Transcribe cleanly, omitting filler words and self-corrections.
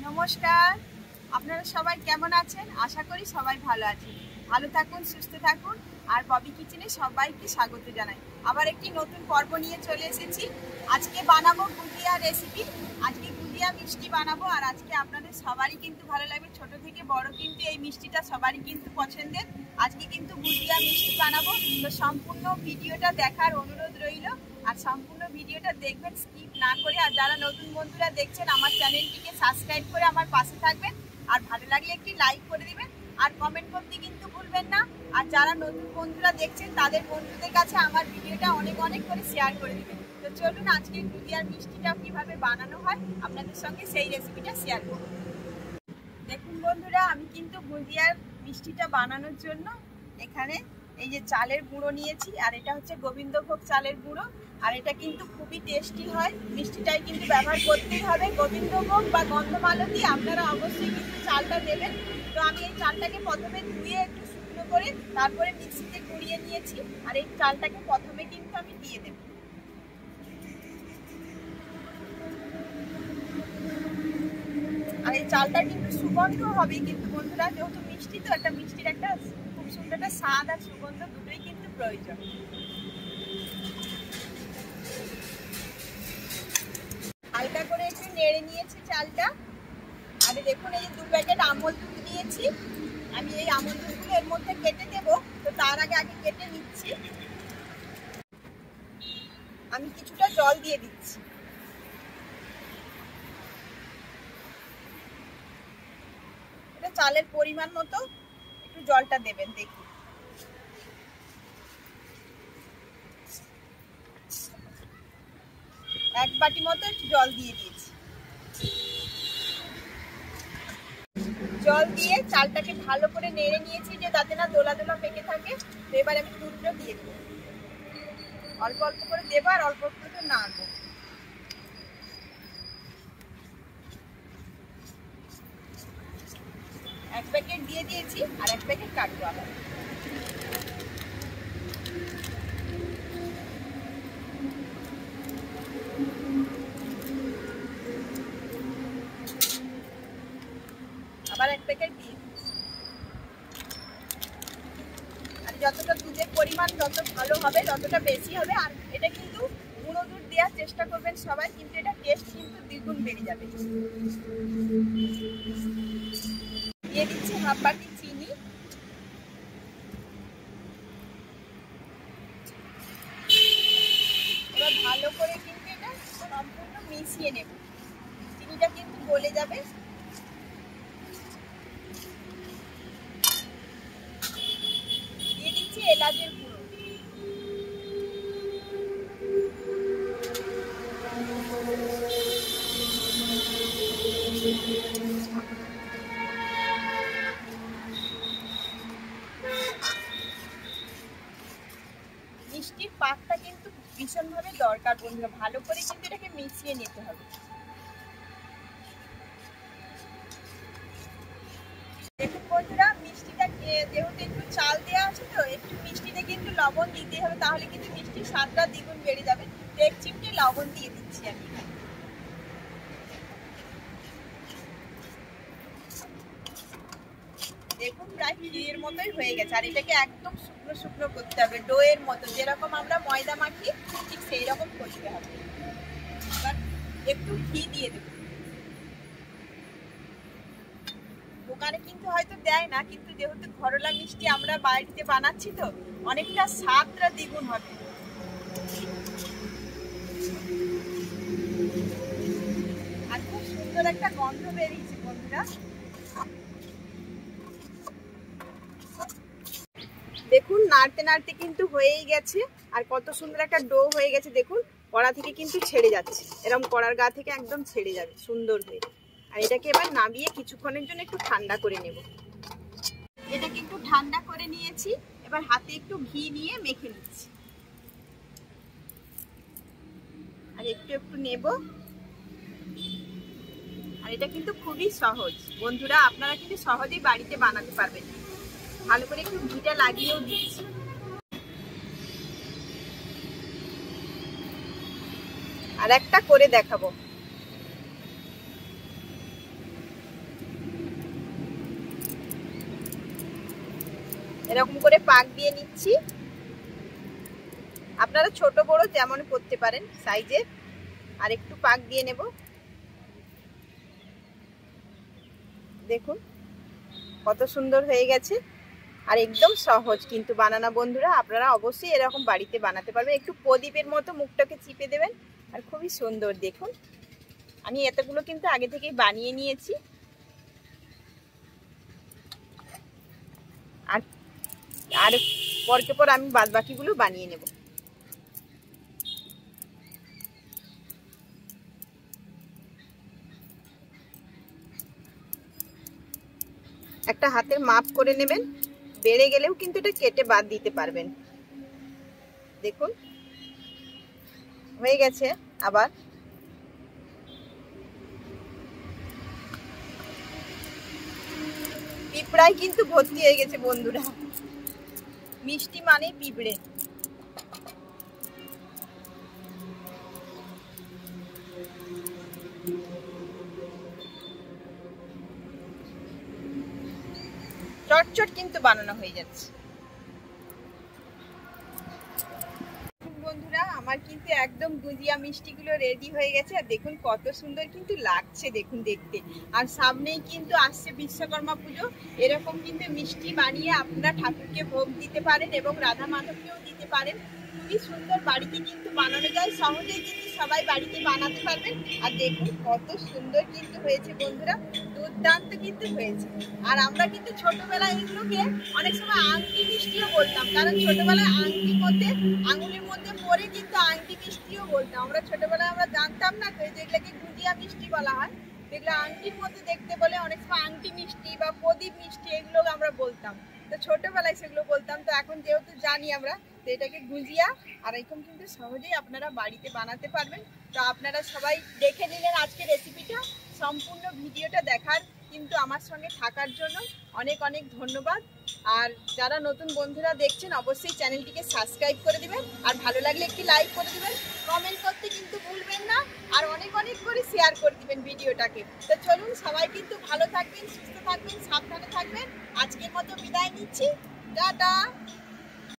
নমস্কার, আপনারা সবাই কেমন আছেন? আশা করি সবাই ভালো আছেন। ভালো থাকুন, সুস্থ থাকুন। আর ববি কিচেনে সবাইকে স্বাগত জানাই। আবার একটি নতুন পর্ব নিয়ে চলে এসেছি। আজকে বানাবো গুজিয়া রেসিপি। আজকে গুজিয়া মিষ্টি বানাবো। আর আজকে আপনাদের সবারই কিন্তু ভালো লাগবে, ছোট থেকে বড় কিন্তু এই মিষ্টিটা সবারই কিন্তু পছন্দের। আজকে কিন্তু গুজিয়া মিষ্টি বানাবো, তো সম্পূর্ণ ভিডিওটা দেখার অনুরোধ রইল। আর সম্পূর্ণ ভিডিওটা দেখবেন, স্কিপ না করে। আর যারা নতুন বন্ধুরা দেখছেন, আমার চ্যানেলটিকে সাবস্ক্রাইব করে আমার পাশে থাকবেন। আর ভালো লাগলে একটি লাইক করে দিবেন, আর কমেন্ট করতে কিন্তু ভুলবেন না। আর যারা নতুন বন্ধুরা দেখছেন, তাদের বন্ধুদের কাছে আমার ভিডিওটা অনেক অনেক করে শেয়ার করে দিবেন। তো চলুন আজকে গুজিয়ার মিষ্টিটা কিভাবে বানানো হয় আপনাদের সঙ্গে সেই রেসিপিটা শেয়ার করব। দেখুন বন্ধুরা, আমি কিন্তু গুজিয়ার মিষ্টিটা বানানোর জন্য এখানে এই যে চালের গুঁড়ো নিয়েছি। আর এটা হচ্ছে গোবিন্দভোগ চালের গুঁড়ো। আর এটা কিন্তু খুবই টেস্টি হয়, মিষ্টিটাই কিন্তু ব্যবহার করতেই হবে। গোবিন্দভোগ বা গন্ধমালতি আপনারা অবশ্যই কিন্তু চালটা দেবেন। তো আমি এই চালটাকে প্রথমে ধুয়ে একটু শুকনো করে তারপরে মিক্সিতে গুঁড়িয়ে নিয়েছি। আর এই চালটাকে প্রথমে কিন্তু আমি দিয়ে দেব। আর এই চালটা কিন্তু সুগন্ধ হবে কিন্তু বন্ধুরা, যেহেতু মিষ্টি, তো একটা মিষ্টির একটা খুব সুন্দর একটা স্বাদ আর সুগন্ধ দুটোই কিন্তু প্রয়োজন। হালকা করে একটু নেড়ে নিয়েছি চালটা। আর দেখুন, এই যে 2 প্যাকেট আমল দুধ নিয়েছি। আমি এই আমল দুধগুলো এর মধ্যে কেটে দেব, তো তার আগে কেটে নিচ্ছি। আমি কিছুটা জল দিয়ে দিচ্ছি। এটা চালের পরিমাণ মতো একটু জলটা দেবেন। দেখুন, এক বাটি মতো একটু জল দিয়ে দিয়েছি। জল দিয়ে চালটাকে ভালো করে নেড়ে নিয়েছি, যে যাতে না দোলা দোলা পেকে থাকে। তো এবার আমি দুধটা দিয়ে দেবো। অল্প অল্প করে দেবো আর অল্প অল্প করে নাড়বো। এক প্যাকেট দিয়ে দিয়েছি, আর এক প্যাকেট কাটবো আবার। আবার এক প্যাকেট দিয়ে দিচ্ছি। আর যতটা দুধের পরিমাণ যত ভালো হবে, যতটা বেশি হবে। আর এটা কিন্তু গুঁড়ো দুধ দেওয়ার চেষ্টা করবেন সবাই, কিন্তু এটা টেস্ট কিন্তু দ্বিগুণ বেড়ে যাবে। দিয়ে দিচ্ছি হাফ বাটি চিনি। এবার ভালো করে কিন্তু এটা সম্পূর্ণ মিশিয়ে নেব। চিনিটা কিন্তু গলে যাবে। দিয়ে দিচ্ছি এলাচের গুঁড়ো। মিষ্টির পাকটা কিন্তু ভীষণভাবে দরকার বন্ধুরা, ভালো করে কিন্তু এটাকে মিশিয়ে নিতে হবে। দেখুন বন্ধুরা, মিষ্টিটা যেহেতু একটু চাল দেওয়া আছে, তো একটু মিষ্টিতে কিন্তু লবণ দিতে হবে, তাহলে কিন্তু মিষ্টির স্বাদটা দ্বিগুণ বেড়ে যাবে। তো 1 চিমটে লবণ দিয়ে দিচ্ছি আমি। দেখুন, প্রায় ক্ষীরের মতোই হয়ে গেছে। আর এটাকে একদম শুকনো শুকনো করতে হবে, ডোয়ের মতো, যেরকম আমরা ময়দা মাখি ঠিক সেই রকম করতে হবে। এবার একটু ঘি দিয়ে দেব। দোকানে কিন্তু হয়তো দেয় না, কিন্তু যেহেতু ঘরোয়া মিষ্টি আমরা বাড়িতে বানাচ্ছি, তো অনেকটা স্বাদটা দ্বিগুণ হবে। আর খুব সুন্দর একটা গন্ধ বেরিয়েছে বন্ধুরা। দেখুন, নাড়তে নাড়তে কিন্তু হয়েই গেছে। আর কত সুন্দর একটা ডো হয়ে গেছে। দেখুন, কড়া থেকে কিন্তু ছেড়ে যাচ্ছে, এরকম কড়ার গা থেকে একদম ছেড়ে যাবে সুন্দর হয়ে। আর এটাকে এবার নামিয়ে কিছুক্ষণের জন্য একটু ঠান্ডা করে নেব। এটাকে একটু ঠান্ডা করে নিয়েছি। এবার হাতে একটু ঘি নিয়ে মেখে নিচ্ছি। আর একটু একটু নেব। আর এটা কিন্তু খুবই সহজ বন্ধুরা, আপনারা কিন্তু সহজেই বাড়িতে বানাতে পারবেন। ভালো করে একটু ঘিটা লাগিয়েও দিচ্ছি। আর একটা করে দেখাবো। এরকম করে পাক দিয়ে নিচ্ছি। আপনারা ছোট বড় যেমন করতে পারেন সাইজের। আর একটু পাক দিয়ে নেব। দেখুন কত সুন্দর হয়ে গেছে। আর একদম সহজ কিন্তু বানানো বন্ধুরা, আপনারা অবশ্যই এরকম বাড়িতে বানাতে পারবেন। একটু প্রদীপের মতো মুখটাকে চিপে দেবেন আর খুবই সুন্দর। দেখুন আমি এতগুলো কিন্তু আগে থেকেই বানিয়ে নিয়েছি। আর পরকে পর আমি বাদ বাকিগুলো বানিয়ে নেব। একটা হাতের মাপ করে নেবেন, বেড়ে গেলেও কিন্তু এটা কেটে বাদ দিতে পারবেন। দেখুন হয়ে গেছে। আবার পিঁপড়ায় কিন্তু ভর্তি হয়ে গেছে বন্ধুরা, মিষ্টি মানে পিঁপড়ে। চটচট কিন্তু বানানো হয়ে যাচ্ছে। বন্ধুরা আমার কিন্তু একদম গুজিয়া মিষ্টিগুলো রেডি হয়ে গেছে। আর দেখুন কত সুন্দর কিন্তু লাগছে দেখুন দেখতে। আর সামনেই কিন্তু আসছে বিশ্বকর্মা পুজো। এরকম কিন্তু মিষ্টি বানিয়ে আপনারা ঠাকুরকে ভোগ দিতে পারেন এবং রাধা মাধবকেও দিতে পারেন। খুবই সুন্দর, বাড়িতে কিন্তু বানানো যায়, সহজেই কিন্তু সবাই বাড়িতে বানাতে পারবেন। আর দেখুন কত সুন্দর কিন্তু হয়েছে বন্ধুরা, দুর্দান্ত কিন্তু হয়েছে। আর আমরা কিন্তু ছোটবেলায় এগুলোকে অনেক সময় আংটি মিষ্টিও বলতাম, কারণ ছোটবেলায় আংটির মধ্যে আঙুলের মধ্যে পরে কিন্তু আংটি মিষ্টিও বলতাম। আমরা ছোটবেলায় আমরা জানতাম না তো যেগুলোকে গুজিয়া মিষ্টি বলা হয়, যেগুলো আংটির মধ্যে দেখতে বলে অনেক সময় আংটি মিষ্টি বা প্রদীপ মিষ্টি এগুলো আমরা বলতাম। তো ছোটবেলায় সেগুলো বলতাম, তো এখন যেহেতু জানি আমরা তো এটাকে গুজিয়া। আর এরকম কিন্তু সহজেই আপনারা বাড়িতে বানাতে পারবেন। তো আপনারা সবাই দেখে নিলেন আজকে রেসিপিটা। সম্পূর্ণ ভিডিওটা দেখার কিন্তু আমার সঙ্গে থাকার জন্য অনেক অনেক ধন্যবাদ। আর যারা নতুন বন্ধুরা দেখছেন অবশ্যই চ্যানেলটিকে সাবস্ক্রাইব করে দিবেন। আর ভালো লাগলে একটি লাইক করে দিবেন, কমেন্ট করতে কিন্তু ভুলবেন না। আর অনেক অনেক করে শেয়ার করে দিবেন ভিডিওটাকে। তো চলুন সবাই কিন্তু ভালো থাকবেন, সুস্থ থাকবেন, সাবধানে থাকবেন। আজকের মতো বিদায় নিচ্ছি, টাটা।